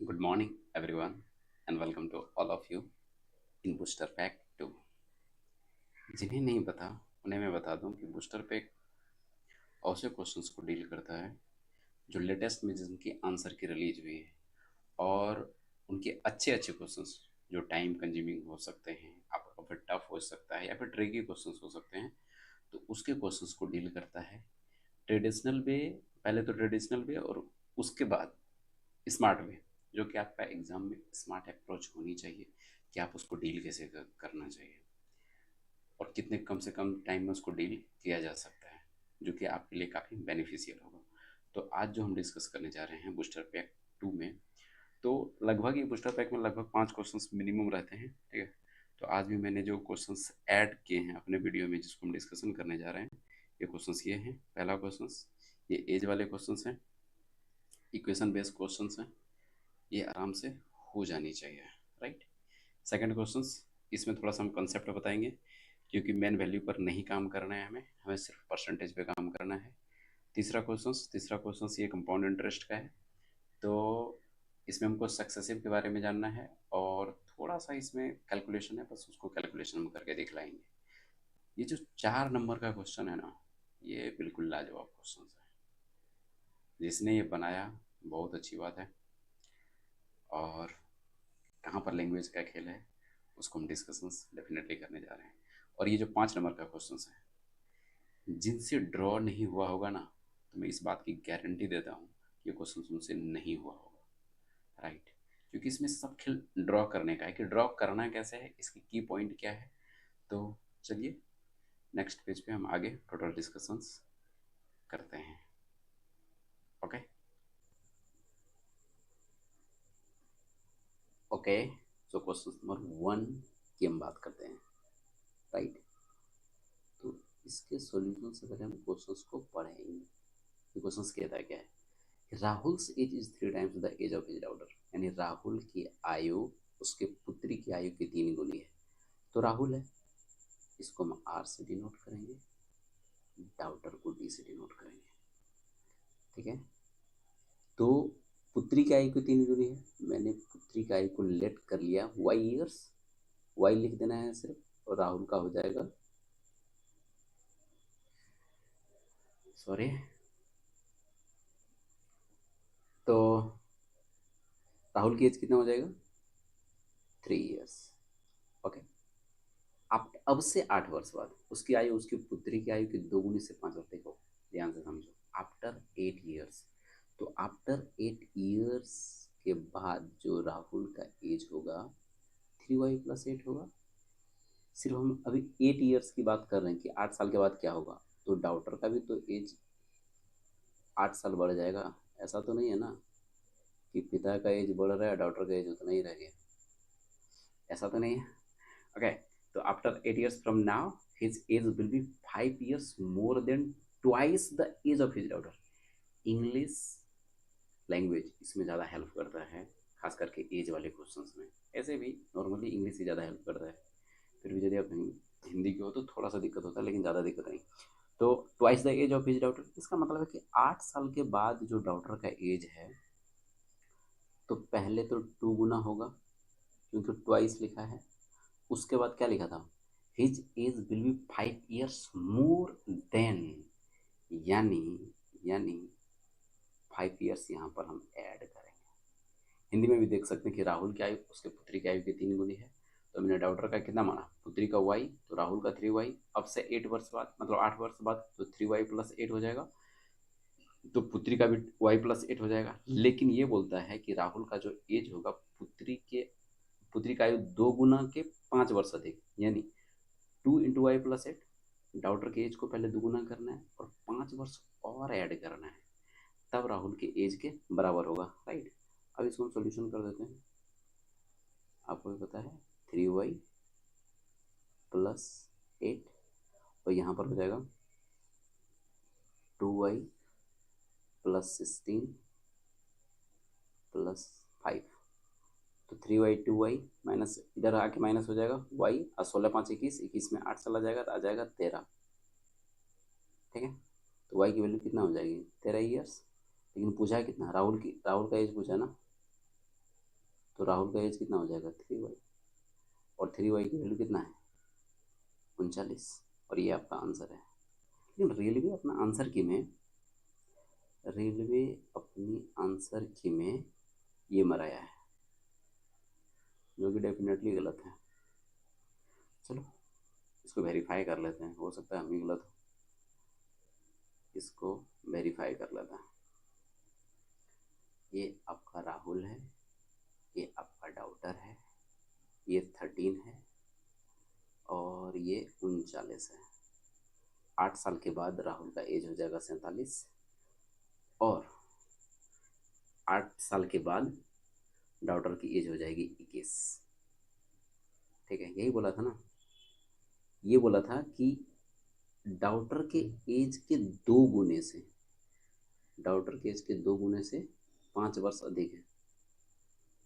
Good morning, everyone, and welcome to all of you in Booster Pack 2. जिन्हें नहीं पता उन्हें मैं बता दूं कि बूस्टर पैक ऐसे क्वेश्चंस को डील करता है जो लेटेस्ट में जिनकी आंसर की रिलीज हुई है और उनके अच्छे अच्छे क्वेश्चंस जो टाइम कंज्यूमिंग हो सकते हैं, आपका फिर टफ हो सकता है या फिर ट्रिकी क्वेश्चंस हो सकते हैं, तो उसके क्वेश्चंस को डील करता है ट्रेडिशनल वे। पहले तो ट्रेडिशनल वे और उसके बाद स्मार्ट वे, जो कि आपका एग्जाम में स्मार्ट अप्रोच होनी चाहिए कि आप उसको डील कैसे करना चाहिए और कितने कम से कम टाइम में उसको डील किया जा सकता है, जो कि आपके लिए काफ़ी बेनिफिशियल होगा। तो आज जो हम डिस्कस करने जा रहे हैं बूस्टर पैक 2 में, तो लगभग ये बूस्टर पैक में लगभग 5 क्वेश्चंस मिनिमम रहते हैं, ठीक है। तो आज भी मैंने जो क्वेश्चंस ऐड किए हैं अपने वीडियो में जिसको हम डिस्कशन करने जा रहे हैं, ये क्वेश्चंस ये हैं। पहला क्वेश्चंस ये एज वाले क्वेश्चंस हैं, इक्वेशन बेस्ड क्वेश्चंस हैं, ये आराम से हो जानी चाहिए, राइट। सेकंड क्वेश्चंस, इसमें थोड़ा सा हम कंसेप्ट बताएंगे क्योंकि मेन वैल्यू पर नहीं काम करना है, हमें हमें सिर्फ परसेंटेज पे काम करना है। तीसरा क्वेश्चंस ये कंपाउंड इंटरेस्ट का है, तो इसमें हमको सक्सेसिव के बारे में जानना है और थोड़ा सा इसमें कैलकुलेशन है, बस उसको कैलकुलेशन हम करके दिखलाएंगे। ये जो 4 नंबर का क्वेश्चन है ना, ये बिल्कुल लाजवाब क्वेश्चन है। जिसने ये बनाया बहुत अच्छी बात है, और कहाँ पर लैंग्वेज का खेल है उसको हम डिस्कशंस डेफिनेटली करने जा रहे हैं। और ये जो 5 नंबर का क्वेश्चन है, जिनसे ड्रॉ नहीं हुआ होगा ना, तो मैं इस बात की गारंटी देता हूँ कि ये क्वेश्चन उनसे नहीं हुआ होगा, राइट। क्योंकि इसमें सब खेल ड्रॉ करने का है कि ड्रॉ करना कैसे है, इसकी की पॉइंट क्या है। तो चलिए नेक्स्ट पेज पे हम आगे टोटल डिस्कशंस करते हैं। Okay okay, so question number 1 की हम बात करते हैं, राइट। तो इसके सॉल्यूशन से पहले हम क्वेश्चंस को पढ़ेंगे। ये क्वेश्चंस कहता है क्या है, Rahul's age is 3 times the age of his daughter, यानी राहुल की आयु उसके पुत्री की आयु की 3 गुनी है। तो राहुल है, इसको हम आर से डिनोट करेंगे, डॉटर को डी से डिनोट करेंगे, ठीक है। तो पुत्री की आयु की 3 गुनी है, मैंने पुत्री की आयु को लेट कर लिया वाई ईयर्स, वाई लिख देना है सिर्फ, और राहुल का हो जाएगा, सॉरी, तो राहुल की एज कितना हो जाएगा 3 ईयर्स, ओके। अब से 8 वर्ष बाद उसकी आयु उसकी पुत्री की आयु की 2 गुनी से 5 वर्ष, देखो ध्यान से समझो, आफ्टर 8 ईयर्स। तो आफ्टर 8 ईयर्स के बाद जो राहुल का एज होगा 3y+8 होगा। सिर्फ हम अभी 8 ईयर्स की बात कर रहे हैं कि 8 साल के बाद क्या होगा, तो डॉटर का भी तो एज 8 साल बढ़ जाएगा। ऐसा तो नहीं है ना कि पिता का एज बढ़ रहा है डॉटर का एज उतना ही रह गया, ऐसा तो नहीं है, ओके। तो after 8 years from now his age will be 5 years more than twice the age of his daughter. English language इसमें ज़्यादा हेल्प करता है, खास करके एज वाले क्वेश्चंस में। ऐसे भी नॉर्मली इंग्लिश ही ज़्यादा हेल्प करता है, फिर भी यदि आप हिंदी के हो तो थोड़ा सा दिक्कत होता है, लेकिन ज़्यादा दिक्कत नहीं। तो twice the age of his daughter, इसका मतलब है कि 8 साल के बाद जो डॉटर का एज है, तो पहले तो 2 गुना होगा क्योंकि ट्वाइस लिखा है, उसके बाद क्या लिखा था, his age will be 5 years more then, यानी यानी 5 ईयर्स यहाँ पर हम ऐड करेंगे। हिंदी में भी देख सकते हैं कि राहुल की आयु उसके पुत्री की आयु की 3 गुनी है, तो मैंने डॉटर का कितना माना, पुत्री का y, तो राहुल का 3y। अब से 8 वर्ष बाद मतलब 8 वर्ष बाद तो 3y+8 हो जाएगा, तो पुत्री का भी y+8 हो जाएगा। लेकिन ये बोलता है कि राहुल का जो एज होगा पुत्री का आयु 2 गुना के 5 वर्ष अधिक, यानी 2 × y+8, डॉटर के एज को पहले 2 गुना करना है और 5 वर्ष और ऐड करना है, तब राहुल के एज के बराबर होगा, राइट। अब इसको हम सोल्यूशन कर देते हैं, आपको भी पता है 3y+8, और यहाँ पर हो जाएगा 2y+16+5, तो 3y 2y माइनस, इधर आके माइनस हो जाएगा y, और 16×5 = 21, 21 में 8 चला जाएगा तो आ जाएगा 13, ठीक है। तो y की वैल्यू कितना हो जाएगी 13 ईयर्स। लेकिन पूछा है कितना, राहुल का एज पूछा ना, तो राहुल का एज कितना हो जाएगा 3y, और 3y की वैल्यू कितना है 39, और ये आपका आंसर है। लेकिन रेलवे अपना आंसर की में रेलवे अपनी आंसर की में ये मराया है, जो कि डेफिनेटली गलत है। चलो इसको वेरीफाई कर लेते हैं, हो सकता है हम ही गलत हो। इसको वेरीफाई कर लेते हैं। ये आपका राहुल है, ये आपका डाउटर है, ये 13 है और ये 39 है। 8 साल के बाद राहुल का एज हो जाएगा 47, और 8 साल के बाद डाउटर की एज हो जाएगी 21। ठीक है, यही बोला था ना, ये बोला था कि डाउटर के एज के 2 गुने से, डाउटर के एज के 2 गुने से 5 वर्ष अधिक है।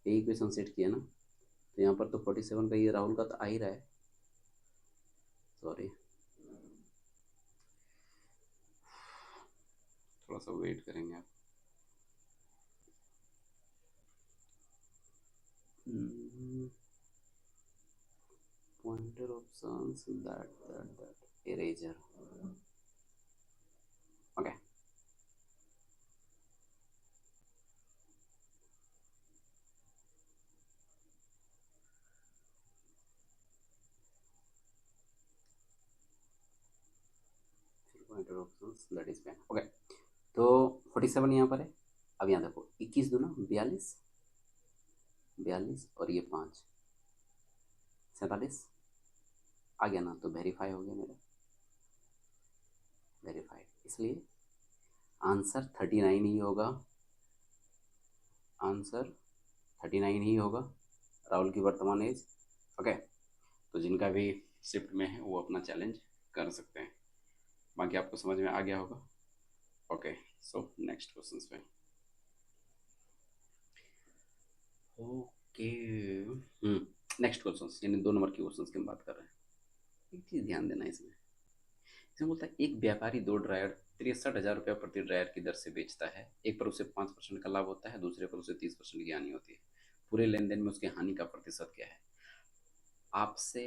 यही क्वेश्चन सेट किया ना, तो यहाँ पर तो 47 का ये राहुल का तो आ ही रहा है। सॉरी, थोड़ा सा वेट करेंगे आप। Pointer options, that eraser. Okay, pointer options that is pen. Okay, तो 47 यहाँ पर है। अब यहाँ देखो 21 दूना 42, 42 और ये 5 47 आ गया ना, तो वेरीफाई हो गया मेरा, वेरीफाइड। इसलिए आंसर 39 ही होगा, आंसर 39 ही होगा राहुल की वर्तमान एज। ओके, तो जिनका भी शिफ्ट में है वो अपना चैलेंज कर सकते हैं। बाकी आपको समझ में आ गया होगा। ओके, सो नेक्स्ट क्वेश्चन पे। ओके, नेक्स्ट क्वेश्चन, यानी 2 नंबर के क्वेश्चन की हम बात कर रहे हैं। एक चीज़ ध्यान देना इसमें, इसमें बोलता है एक व्यापारी 2 ड्रायर 63,000 रुपये प्रति ड्रायर की दर से बेचता है। एक पर उसे 5% का लाभ होता है, दूसरे पर उसे 30% की हानि होती है। पूरे लेन देन में उसकी हानि का प्रतिशत क्या है। आपसे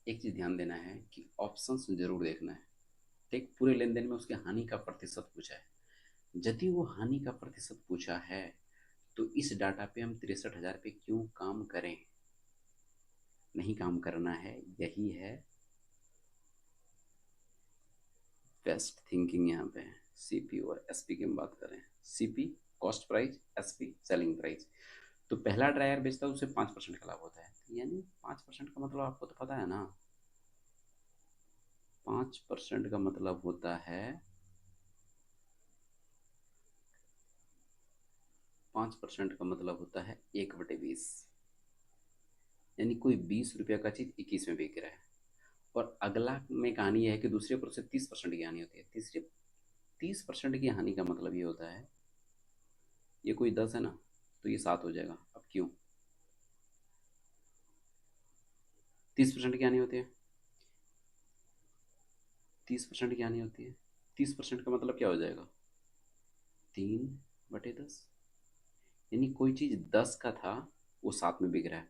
एक चीज़ ध्यान देना है कि ऑप्शंस जरूर देखना है। ठीक, पूरे लेन देन में उसके हानि का प्रतिशत पूछा है। यदि वो हानि का प्रतिशत पूछा है तो इस डाटा पे हम 63,000 पे क्यों काम करें, नहीं काम करना है। यही है बेस्ट थिंकिंग। यहाँ पे सीपी और एसपी की हम बात करें, CP cost price, SP selling price. तो पहला ड्रायर बेचता है उसे 5% का लाभ होता है, यानी 5% का मतलब आपको तो पता है ना, 5% का मतलब होता है 5% का मतलब होता है 1/20, यानी कोई 20 रुपये का चीज़ 21 में बिक रहा है। और अगला में कहानी यह है कि दूसरे पर उसे 30% की हानि होती है। तीसरे 30% की हानि का मतलब ये होता है, ये कोई 10 है ना, तो ये 7 हो जाएगा। अब क्यों 30% की हानि होती है, 30% की हानि होती है। 30% का मतलब क्या हो जाएगा 3/10, यानी कोई चीज़ 10 का था वो 7 में बिक रहा है।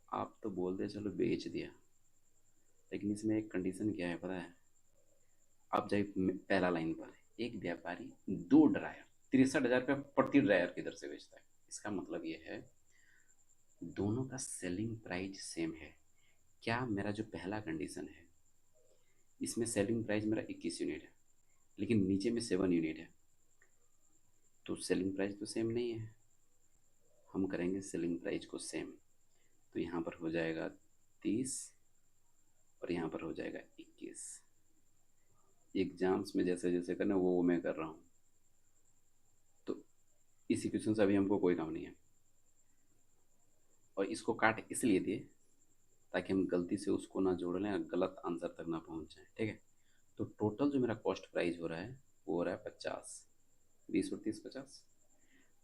आप तो बोलते चलो बेच दिया, लेकिन इसमें एक कंडीशन क्या है पता है। आप जाइए पहला लाइन पर, एक व्यापारी 2 ड्रायर 63,000 रुपये प्रति ड्रायर की दर से बेचता है। इसका मतलब ये है दोनों का सेलिंग प्राइस सेम है। क्या मेरा जो पहला कंडीशन है इसमें सेलिंग प्राइस मेरा 21 यूनिट है, लेकिन नीचे में 7 यूनिट है, तो सेलिंग प्राइस तो सेम नहीं है। हम करेंगे सेलिंग प्राइस को सेम, तो यहाँ पर हो जाएगा 30 और यहाँ पर हो जाएगा 21। एग्जाम्स में जैसे जैसे करना वो मैं कर रहा हूँ, तो इस इक्वेशन से अभी हमको कोई काम नहीं है। और इसको काट इसलिए दिए ताकि हम गलती से उसको ना जोड़ लें और गलत आंसर तक ना पहुँच जाए। ठीक है, तो टोटल जो मेरा कॉस्ट प्राइस हो रहा है वो हो रहा है 50, 20 और 30 50।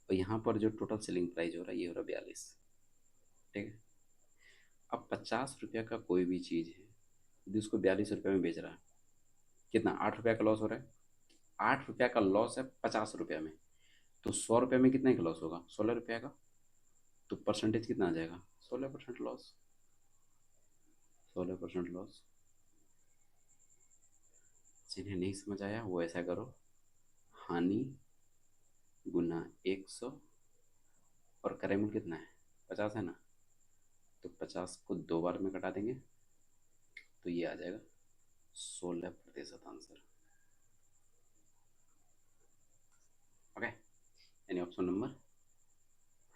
और यहाँ पर जो टोटल सेलिंग प्राइस हो रहा है ये हो रहा है 42। ठीक है, अब 50 रुपये का कोई भी चीज़ है यदि उसको 42 रुपये में बेच रहा है, कितना 8 रुपये का लॉस हो रहा है। 8 रुपये का लॉस है 50 रुपये में, तो 100 रुपये में कितना का लॉस होगा? 16 रुपये का। तो परसेंटेज कितना आ जाएगा? 16% लॉस। 16% लॉस। जिन्हें नहीं समझ आया वो ऐसा करो, हानि गुना 100, और करेमूल कितना है? 50 है ना, तो 50 को 2 बार में कटा देंगे तो ये आ जाएगा 16% आंसर। ओके, यानी option number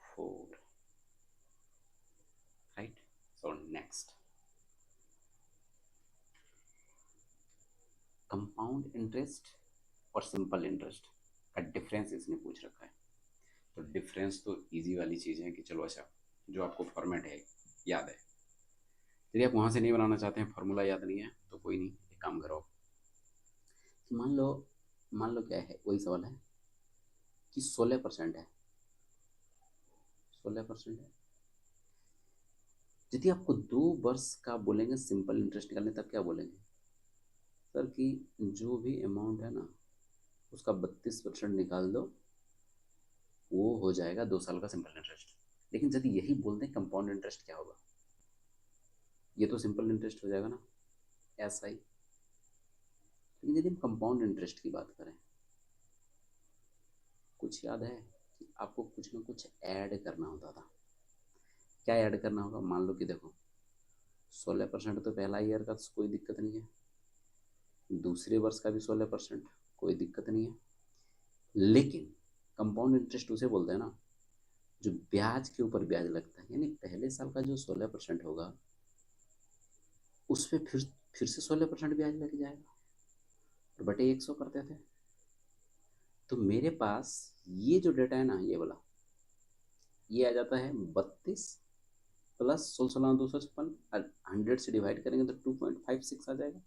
4, right. So next, compound interest और सिंपल इंटरेस्ट का डिफरेंस इसने पूछ रखा है। तो डिफरेंस तो इजी वाली चीज़ है कि चलो अच्छा, जो आपको फॉर्मेट है याद है, यदि आप वहाँ से नहीं बनाना चाहते हैं, फार्मूला याद नहीं है, तो कोई नहीं, एक काम करो, मान लो क्या है, वही सवाल है कि 16% है, 16% है। यदि आपको 2 वर्ष का बोलेंगे सिंपल इंटरेस्ट निकालने, तब क्या बोलेंगे सर कि जो भी अमाउंट है ना उसका 32% निकाल दो, वो हो जाएगा 2 साल का सिंपल इंटरेस्ट। लेकिन यदि यही बोलते हैं कंपाउंड इंटरेस्ट, क्या होगा? ये तो सिंपल इंटरेस्ट हो जाएगा ना, ऐसा ही। लेकिन यदि हम कंपाउंड इंटरेस्ट की बात करें, कुछ याद है कि आपको कुछ ना कुछ ऐड करना होता था। क्या ऐड करना होगा? मान लो कि देखो 16% तो पहला ईयर का कोई दिक्कत नहीं है, दूसरे वर्ष का भी 16% कोई दिक्कत नहीं है, लेकिन कंपाउंड इंटरेस्ट उसे बोलते हैं ना जो ब्याज के ऊपर ब्याज लगता है। यानी पहले साल का जो 16% होगा उस पर फिर से 16% ब्याज लग जाएगा, और बटे 100 करते थे। तो मेरे पास ये जो डेटा है ना, ये वाला, ये आ जाता है 32 प्लस 16,256, 100 से डिवाइड करेंगे तो 2.56 आ जाएगा।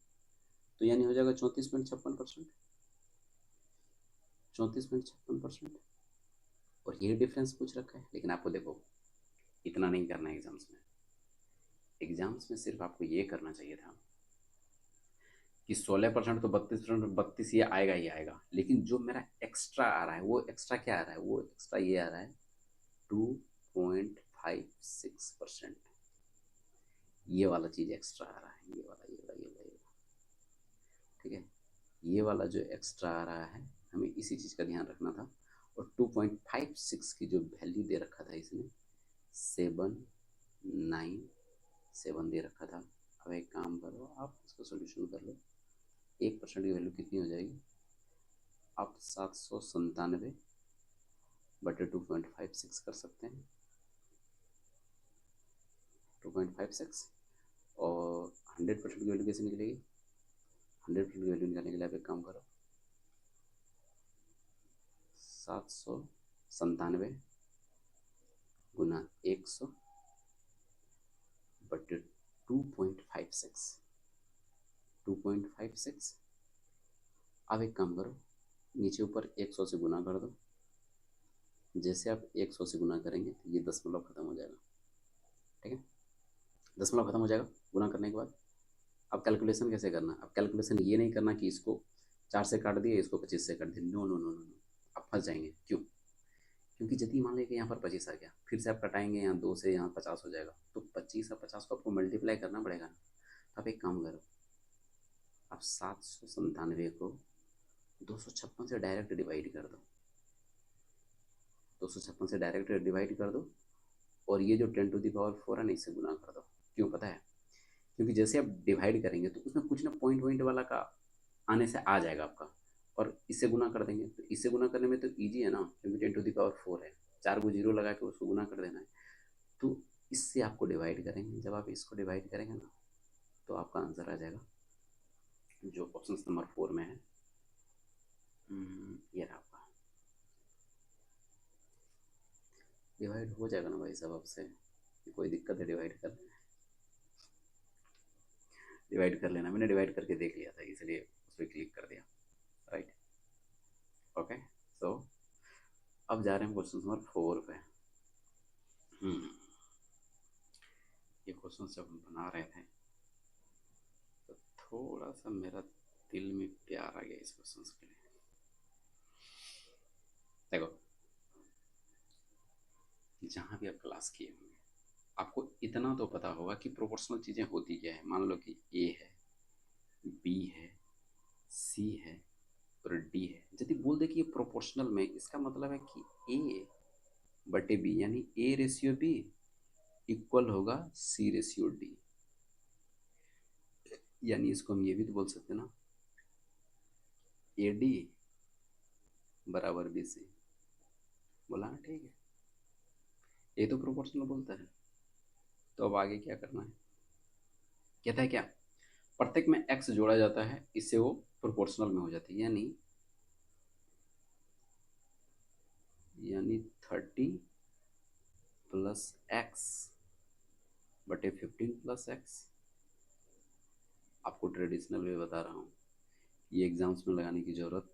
तो यानी हो जाएगा 34.56%, 34.56%। और ये डिफरेंस पूछ रखा है। लेकिन आपको देखो इतना नहीं करना है एग्जाम्स में। एग्जाम्स में सिर्फ आपको ये करना चाहिए था कि 16% तो 32%, 32 ये आएगा ही आएगा, लेकिन जो मेरा एक्स्ट्रा आ रहा है, वो एक्स्ट्रा क्या आ रहा है? वो एक्स्ट्रा ये आ रहा है 2.56%। ये वाला चीज़ एक्स्ट्रा आ रहा है, ये वाला, ये वाला, ये वाला, ये वाला, ठीक है। ये वाला जो एक्स्ट्रा आ रहा है, हमें इसी चीज़ का ध्यान रखना था। और 2.56 की जो वैल्यू दे रखा था इसने, 797 दे रखा था। अब एक काम करो, आप इसको सोल्यूशन कर लो। 1% की वैल्यू कितनी हो जाएगी? आप 797 बटे 2.56 कर सकते हैं, 2.56। और 100% की वैल्यू कैसे निकलेगी? 100% की वैल्यू निकालने के लिए आप एक काम करो, 797 गुना 100 बटे 2.56, 2.56। अब एक काम करो, नीचे ऊपर 100 से गुना कर दो। जैसे आप 100 से गुना करेंगे तो ये दशमलव खत्म हो जाएगा, ठीक है। दशमलव खत्म हो जाएगा गुना करने के बाद। अब कैलकुलेशन कैसे करना? अब कैलकुलेशन ये नहीं करना कि इसको 4 से काट दिए, इसको 25 से काट दिए। No no no no no, आप फंस जाएंगे। क्यों? क्योंकि यदि मान लें कि यहाँ पर 25 आ गया, फिर से आप कटाएंगे यहाँ 2 से, यहाँ 50 हो जाएगा, तो 25 और 50 को आपको मल्टीप्लाई करना पड़ेगा ना। तो आप एक काम करो, आप 797 को 256 से डायरेक्ट डिवाइड कर दो, 256 से डायरेक्ट डिवाइड कर दो, और ये जो 10⁴ है ना, इससे गुना कर दो। क्यों पता है? क्योंकि जैसे आप डिवाइड करेंगे तो उसमें कुछ ना पॉइंट वॉइंट वाला का आने से आ जाएगा आपका, और इससे गुना कर देंगे। तो इससे गुना करने में तो ईजी है ना, क्योंकि 10⁴ है, 4 को जीरो लगा के उसको गुना कर देना है। तो इससे आपको डिवाइड करेंगे, जब आप इसको डिवाइड करेंगे ना, तो आपका आंसर आ जाएगा जो ऑप्शन नंबर 4 में है। ये रहा आपका। डिवाइड हो जाएगा ना भाई साहब आपसे, कोई दिक्कत है? डिवाइड कर लेना, मैंने डिवाइड करके देख लिया था, इसलिए उस पर क्लिक कर दिया, राइट। ओके, सो अब जा रहे हैं क्वेश्चन नंबर 4 पे। ये क्वेश्चन जब हम बना रहे थे तो थोड़ा सा मेरा दिल में प्यार आ गया इस क्वेश्चन के लिए। देखो, जहाँ भी आप क्लास किए होंगे आपको इतना तो पता होगा कि प्रोपोर्शनल चीज़ें होती क्या है। मान लो कि ए है, बी है, सी है और डी है। यदि बोल दे कि ये प्रोपोर्शनल में, इसका मतलब है कि ए बटे बी यानी ए रेशियो बी इक्वल होगा सी रेशियो डी। यानी इसको हम ये भी तो बोल सकते हैं ना, ए डी बराबर बी सी। बोला ना, ठीक है, ये तो प्रोपोर्शनल बोलता है। तो अब आगे क्या करना है, कहता है क्या, प्रत्येक में एक्स जोड़ा जाता है, इससे वो प्रोपोर्शनल में हो जाती है। यानी 30 प्लस एक्स बटे 15 प्लस एक्स। आपको ट्रेडिशनल वे बता रहा हूँ, ये एग्जाम्स में लगाने की ज़रूरत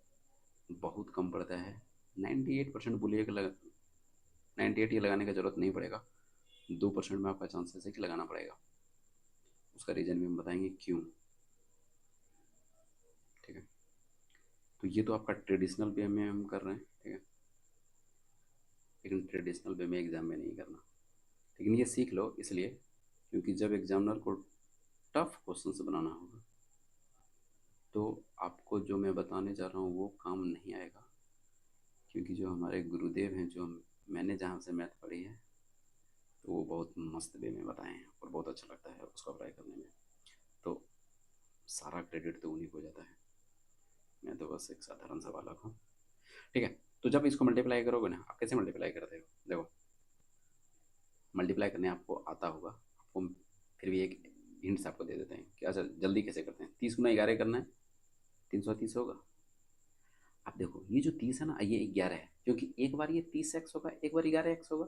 बहुत कम पड़ता है। 98% बोलिए कि 98 ये लगाने का ज़रूरत नहीं पड़ेगा, 2% में आपका चांसेस है कि लगाना पड़ेगा। उसका रीज़न भी हम बताएंगे क्यों। ठीक है, तो ये तो आपका ट्रेडिशनल वे में हम कर रहे हैं, ठीक है, लेकिन ट्रेडिशनल वे में एग्ज़ाम में नहीं करना। लेकिन ये सीख लो इसलिए क्योंकि जब एग्जामिनर को टफ क्वेश्चन बनाना होगा तो आपको जो मैं बताने जा रहा हूँ वो काम नहीं आएगा। क्योंकि जो हमारे गुरुदेव हैं, जो मैंने जहाँ से मैथ पढ़ी है, तो वो बहुत मस्त वे में बताए हैं और बहुत अच्छा लगता है उसको अप्लाई करने में। तो सारा क्रेडिट तो उन्हीं को जाता है, मैं तो बस एक साधारण सा बालक हूँ। ठीक है, तो जब इसको मल्टीप्लाई करोगे ना, आप कैसे मल्टीप्लाई करते हो, देखो मल्टीप्लाई करने आपको आता होगा, आपको फिर भी एक हिंट्स आपको दे देते हैं कि अच्छा जल्दी कैसे करते हैं। 30 × 11 करना है, 330 होगा। अब देखो ये जो 30 है ना, ये 11 है, क्योंकि एक बार ये 30x होगा, एक बार 11x होगा,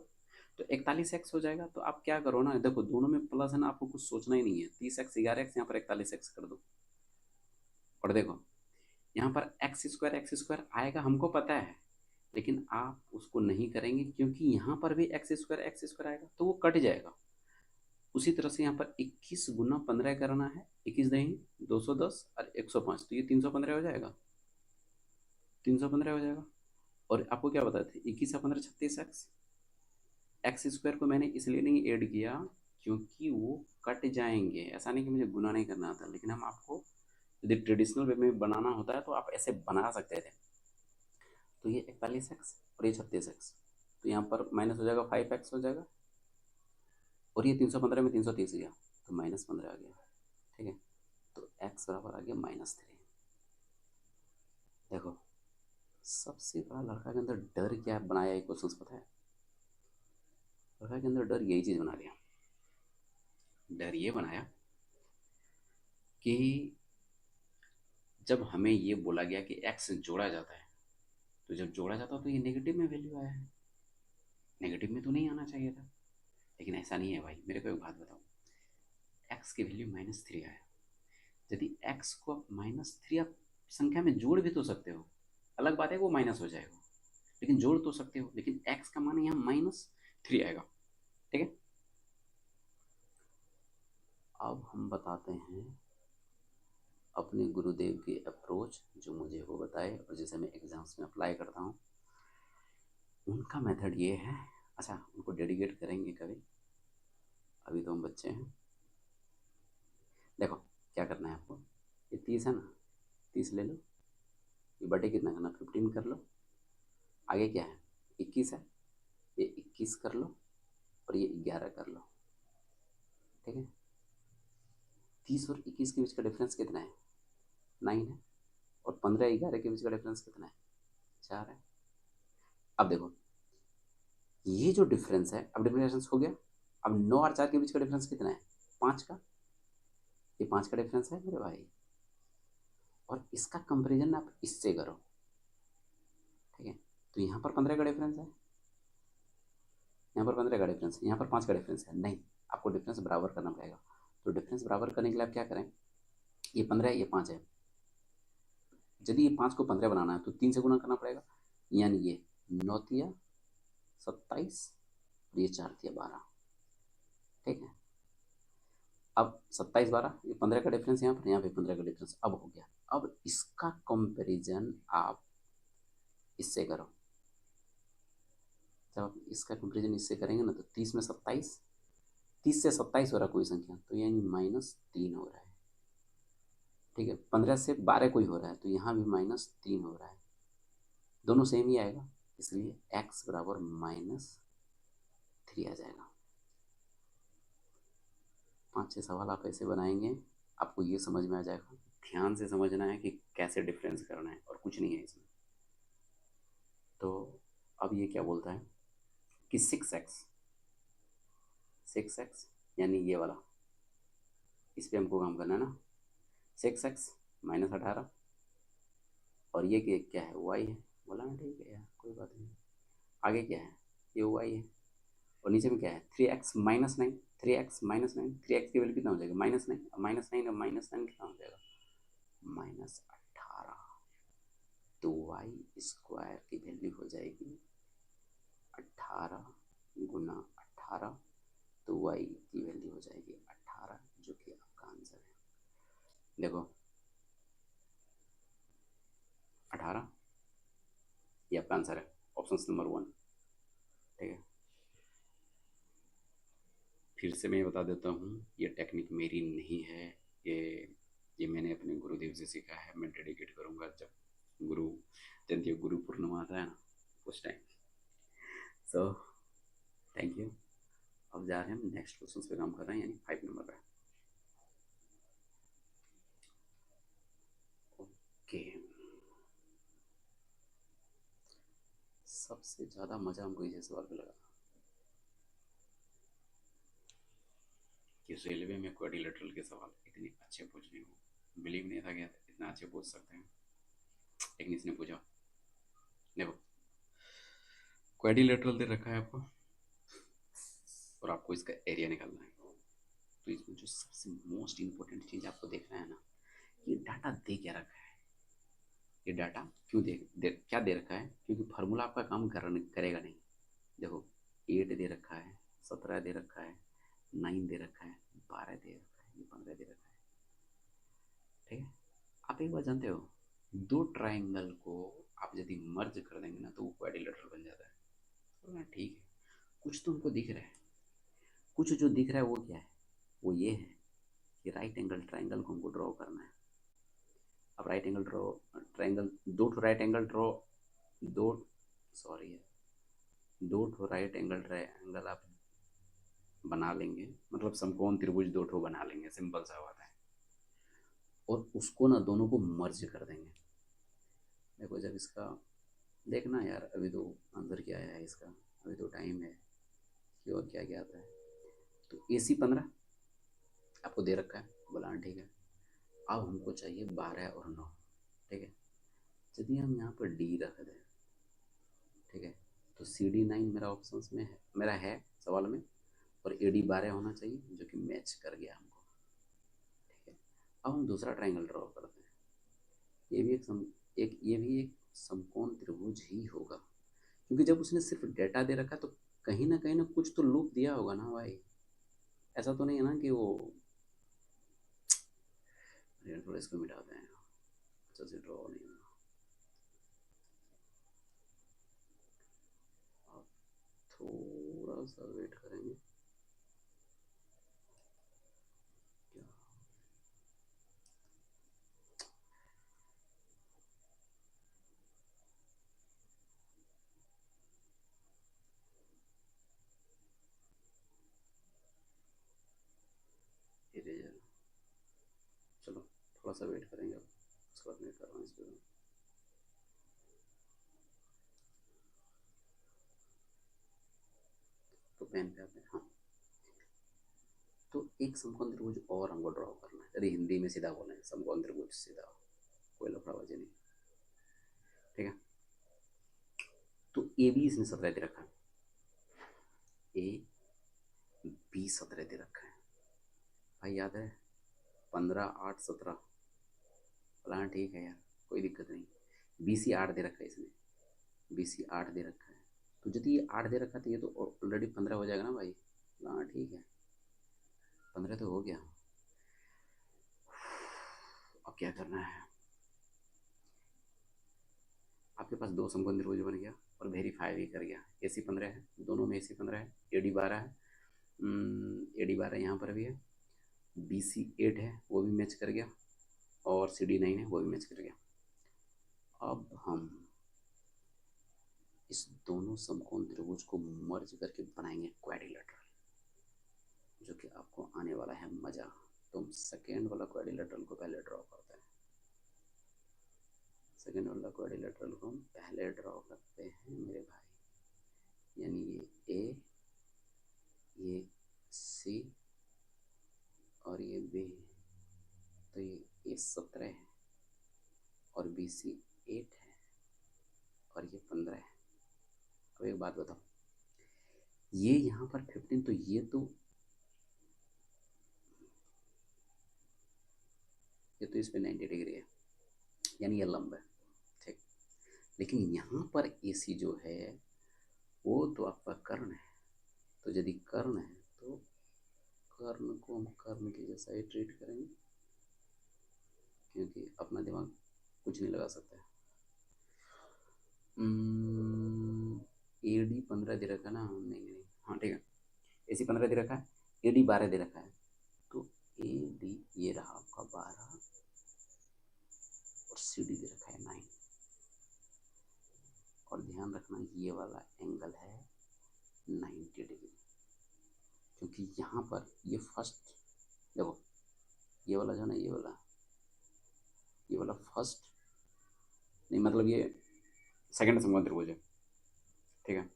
तो 41x हो जाएगा। तो आप क्या करो ना, देखो दोनों में प्लस है ना, आपको कुछ सोचना ही नहीं है। 30x 11x, यहाँ पर 41x कर दो। और देखो यहाँ पर x² आएगा, हमको पता है, लेकिन आप उसको नहीं करेंगे क्योंकि यहाँ पर भी x² आएगा तो वो कट जाएगा। उसी तरह से यहाँ पर 21 × 15 करना है, 21 दही 210 और 105, तो ये 315 हो जाएगा, 315 हो जाएगा। और आपको क्या बताए थे, 21 और 15 36x। x² को मैंने इसलिए नहीं ऐड किया क्योंकि वो कट जाएंगे। ऐसा नहीं कि मुझे गुना नहीं करना आता, लेकिन हम आपको यदि ट्रेडिशनल वे में बनाना होता है तो आप ऐसे बना सकते थे। तो ये 41x और ये 36x, तो यहाँ पर माइनस हो जाएगा, 5x हो जाएगा। और ये 315 में 330 गया तो -15 आ गया। ठीक है, तो x बराबर आ गया -3। देखो सबसे बड़ा लड़का के अंदर डर क्या बनाया, एक क्वेश्चन पता है, लड़का के अंदर डर यही चीज़ बना लिया। डर ये बनाया कि जब हमें ये बोला गया कि x जोड़ा जाता है, तो जब जोड़ा जाता तो ये नेगेटिव में वैल्यू आया है, नेगेटिव में तो नहीं आना चाहिए था। लेकिन ऐसा नहीं है भाई, मेरे को एक बात बताओ, x की वैल्यू -3 आया। यदि x को आप -3 आप संख्या में जोड़ भी तो सकते हो, अलग बात है वो माइनस हो जाएगा, लेकिन जोड़ तो सकते हो। लेकिन x का मान यहाँ -3 आएगा। ठीक है, अब हम बताते हैं अपने गुरुदेव की अप्रोच, जो मुझे वो बताए और जिसे मैं एग्जाम्स में अप्लाई करता हूँ। उनका मेथड ये है, अच्छा उनको डेडिकेट करेंगे कभी, अभी तो हम बच्चे हैं। देखो क्या करना है आपको, ये 30 है ना, 30 ले लो, ये बटे कितना करना, 15 कर लो। आगे क्या है, 21 है, ये 21 कर लो और ये 11 कर लो। ठीक है, 30 और 21 के बीच का डिफरेंस कितना है, 9 है। और 15 11 के बीच का डिफरेंस कितना है, 4 है। अब देखो ये जो डिफरेंस है, अब डिफरेंस हो गया। अब 9 और 4 के बीच का डिफरेंस कितना है, 5 का, ये 5 का डिफरेंस है मेरे भाई। और इसका कंपेरिजन आप इससे करो। ठीक है, तो यहाँ पर 15 का डिफरेंस है, यहाँ पर 15 का डिफरेंस है, यहाँ पर 5 का डिफरेंस है। नहीं, आपको डिफरेंस बराबर करना पड़ेगा। तो डिफरेंस बराबर करने के लिए आप क्या करें, ये 15 है, ये 5 है। यदि ये 5 को 15 बनाना है तो 3 से गुना करना पड़ेगा, यानी ये 9 तिया 27 और ये 4 तिया 12। ठीक है, अब 27 12, ये 15 का डिफरेंस, यहाँ पे 15 का डिफरेंस अब हो गया। अब इसका कंपैरिजन आप इससे करो, जब इसका कंपेरिजन इससे करेंगे ना तो 30 में 27, 30 से 27 हो रहा है कोई संख्या, तो यानी -3 हो रहा है। ठीक है, 15 से 12 कोई हो रहा है तो यहाँ भी -3 हो रहा है, दोनों सेम ही आएगा, इसलिए x बराबर -3 आ जाएगा। 5-6 सवाल आप ऐसे बनाएंगे, आपको ये समझ में आ जाएगा। ध्यान से समझना है कि कैसे डिफरेंस करना है, और कुछ नहीं है इसमें। तो अब ये क्या बोलता है कि 6x यानी ये वाला, इस पर हमको काम करना है ना। 6x -18, और ये क्या है, y है। बोला ना, ठीक है यार, कोई बात नहीं। आगे क्या है, ये y है, और नीचे में क्या है, 3x-9, 3x-9, 3x की वैल्यू कितना हो जाएगा, -9, -9 और -9 कितना हो जाएगा, -18। तो y² की वैल्यू हो जाएगी 18 गुना 18, तो y की वैल्यू हो जाएगी 18, जो कि आपका आंसर है। देखो 18 ये आपका आंसर है, ऑप्शन नंबर 1। ठीक है, फिर से मैं बता देता हूँ, ये टेक्निक मेरी नहीं है, ये मैंने अपने गुरुदेव से सीखा है। मैं डेडिकेट करूँगा जब गुरु जयंती, गुरु पूर्णिमा आता है ना, उस टाइम। So thank you. अब जा रहे हैं हम नेक्स्ट क्वेश्चन पे काम कर रहे हैं, यानी 5 नंबर पे। ओके, सबसे ज़्यादा मज़ा हमको इसी सवाल पे लगा कि रेलवे में क्वाड्रिलेटरल के सवाल इतने अच्छे पूछने को बिलीव नहीं था कि इतना अच्छे पूछ सकते हैं। लेकिन इसने पूछा, देखो क्वाड्रिलेटरल दे रखा है आपको, और आपको इसका एरिया निकालना है। तो इसमें जो सबसे मोस्ट इम्पोर्टेंट चीज़ आपको देखना है ना, ये डाटा दे क्या रखा है, ये डाटा क्यों क्या दे रखा है, क्योंकि फार्मूला आपका काम करेगा नहीं। देखो 8 दे रखा है, 17 दे रखा है, 9 दे रखा है, 12 दे रखा है, 15 दे रखा है। ठीक है, आप एक बात जानते हो, दो ट्राइंगल को आप यदि मर्ज कर देंगे ना तो वो क्वाड्रिलेटरल बन जाता है। तो ठीक है, कुछ तो हमको दिख रहा है, कुछ जो दिख रहा है वो क्या है, वो ये है कि राइट एंगल ट्राइंगल को हमको ड्रॉ करना है। अब राइट एंगल ट्राइंगल, दो राइट एंगल ड्रॉ, दो सॉरी दो राइट एंगल ट्राइंगल आप बना लेंगे, मतलब समकोण त्रिभुज दो ठो बना लेंगे, सिंपल सा बात है। और उसको ना दोनों को मर्ज कर देंगे। देखो जब इसका देखना यार, अभी तो आंसर क्या आया है इसका, अभी तो टाइम है कि और क्या क्या आता है। तो AC 15 आपको दे रखा है, बोला ठीक है। अब हमको चाहिए 12 और 9। ठीक है, यदि हम यहाँ पर D रख दें, ठीक है, तो CD9 मेरा ऑप्शन में है, मेरा है सवाल में, और AD 12 होना चाहिए, जो कि मैच कर गया हमको। ठीक है, अब हम दूसरा ट्राइंगल ड्रॉ करते हैं। ये भी ये भी एक समकोण त्रिभुज ही होगा, क्योंकि जब उसने सिर्फ डेटा दे रखा तो कहीं ना कुछ तो लूप दिया होगा ना भाई। ऐसा तो नहीं है ना कि वो, थोड़ा इसको मिटाते हैं, अच्छे से ड्रॉ नहीं होगा। अब थोड़ा सा वेट करेंगे। क्या इरेजर, चलो थोड़ा सा वेट करेंगे, अब उसके बाद मैं कर रहा हूँ इस पर। तो पेन पे आते हैं, हाँ। तो एक समकोण त्रिभुज और हमको ड्रॉ करना है, यदि हिंदी में सीधा बोलें समकोण त्रिभुज सीधा, कोई लफड़ाबाजी नहीं। ठीक है, तो AB इसने 17 दे रखा है, AB 17 दे रखा है भाई, याद है 15, 8, 17। हाँ ठीक है यार, कोई दिक्कत नहीं। BC 8 दे रखा है इसने, BC 8 दे रखा है, तो यदि ये 8 दे रखा है तो ये तो ऑलरेडी 15 हो जाएगा ना भाई। हाँ ठीक है, 15 तो हो गया। अब क्या करना है, आपके पास दो समकोण त्रिभुज बन गया, और वेरीफाई भी कर गया। AC15 है, दोनों में AC15 है। AD12 है, AD12 यहाँ पर भी है। BC8 है, वो भी मैच कर गया। और CD9 है, वो भी मैच कर गया। अब हम इस दोनों समकोण त्रिभुज को मर्ज करके बनाएंगे क्वाड्रिलेटरल, जो कि आपको आने वाला है मजा। तो हम सेकेंड वाला क्वाड्रिलेटरल को पहले ड्रॉ करते हैं। सेकेंड वाला क्वाड्रिलेटरल को हम पहले ड्रॉ करते हैं मेरे भाई। यानी ये A, ये C और ये B। तो ये A17 है और BC8 है और ये 15 है। अब एक बात बताओ, ये यहाँ पर 15, तो ये इस पे 90 डिग्री है, यानी ये लंब है, ठीक। लेकिन यहाँ पर AC जो है वो तो आपका कर्ण है। तो यदि कर्ण है तो कर्ण को हम कर्ण के जैसा ही ट्रीट करेंगे, क्योंकि अपना दिमाग कुछ नहीं लगा सकता है। AD15 दे रखा है ना, नहीं, हाँ ठीक है। AC15 दे रखा है, AD12 दे रखा है। तो AD ये रहा आपका 12 और CD दे रखा है 9। और ध्यान रखना ये वाला एंगल है 90 डिग्री, क्योंकि यहाँ पर ये फर्स्ट, देखो ये वाला जो है ना, ये वाला फर्स्ट नहीं, मतलब ये सेकंड समकोण त्रिभुज है, ठीक है।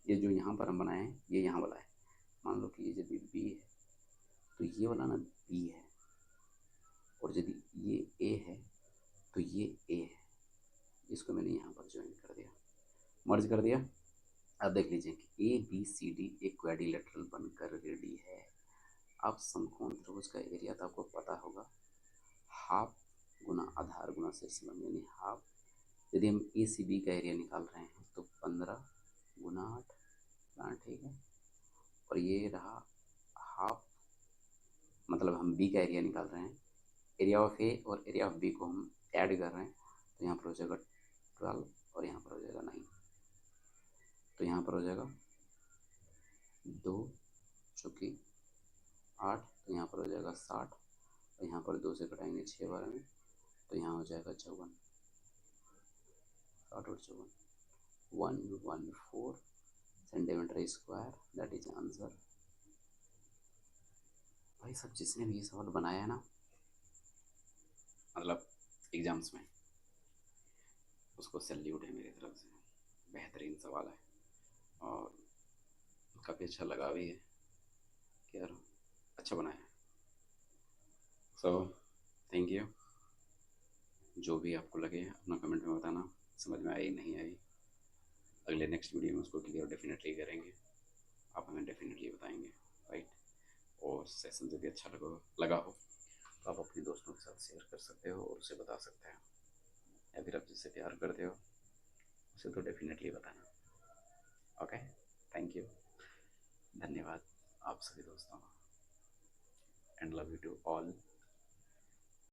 ये जो यहाँ पर हम बनाए हैं ये यहाँ वाला है। मान लो कि ये यदि B है तो ये वाला ना B है, और यदि ये A है तो ये A है। इसको मैंने यहाँ पर ज्वाइन कर दिया, मर्ज कर दिया। अब देख लीजिए कि ABCD एक क्वाड्रिलेटरल बनकर रेडी है। अब समकोण त्रिभुज का एरिया तो आपको पता होगा, हाफ गुना आधार गुना शीर्ष लंब, यानी हाफ। यदि हम ACB का एरिया निकाल रहे हैं तो 15 गुना 8, ठीक है। और ये रहा हाफ, मतलब हम B का एरिया निकाल रहे हैं। एरिया ऑफ A और एरिया ऑफ B को हम ऐड कर रहे हैं, तो यहाँ पर हो जाएगा 12 और यहाँ पर हो जाएगा 9। तो यहाँ पर हो जाएगा 2 चौकी 8, तो यहाँ पर हो जाएगा 60, और यहाँ पर 2 से कटाएंगे 6 बार में, तो यहाँ हो जाएगा 54। 60 और 54, 114 centimetre square, that is answer. भाई सब जिसने भी ये सवाल बनाया है ना, मतलब एग्जाम्स में, उसको सैल्यूट है मेरी तरफ से। बेहतरीन सवाल है और काफ़ी अच्छा लगा भी है कि यार अच्छा बनाया है। So thank you. जो भी आपको लगे अपना कमेंट में बताना, समझ में आई नहीं आई। अगले नेक्स्ट वीडियो में उसको क्लियर डेफिनेटली करेंगे, आप हमें डेफिनेटली बताएंगे, राइट। और सेशन यदि अच्छा लगा हो तो आप अपने दोस्तों के साथ शेयर कर सकते हो और उसे बता सकते हैं, या फिर आप जिससे प्यार करते हो उसे तो डेफिनेटली बताना। ओके, थैंक यू, धन्यवाद आप सभी दोस्तों को, and love you to all.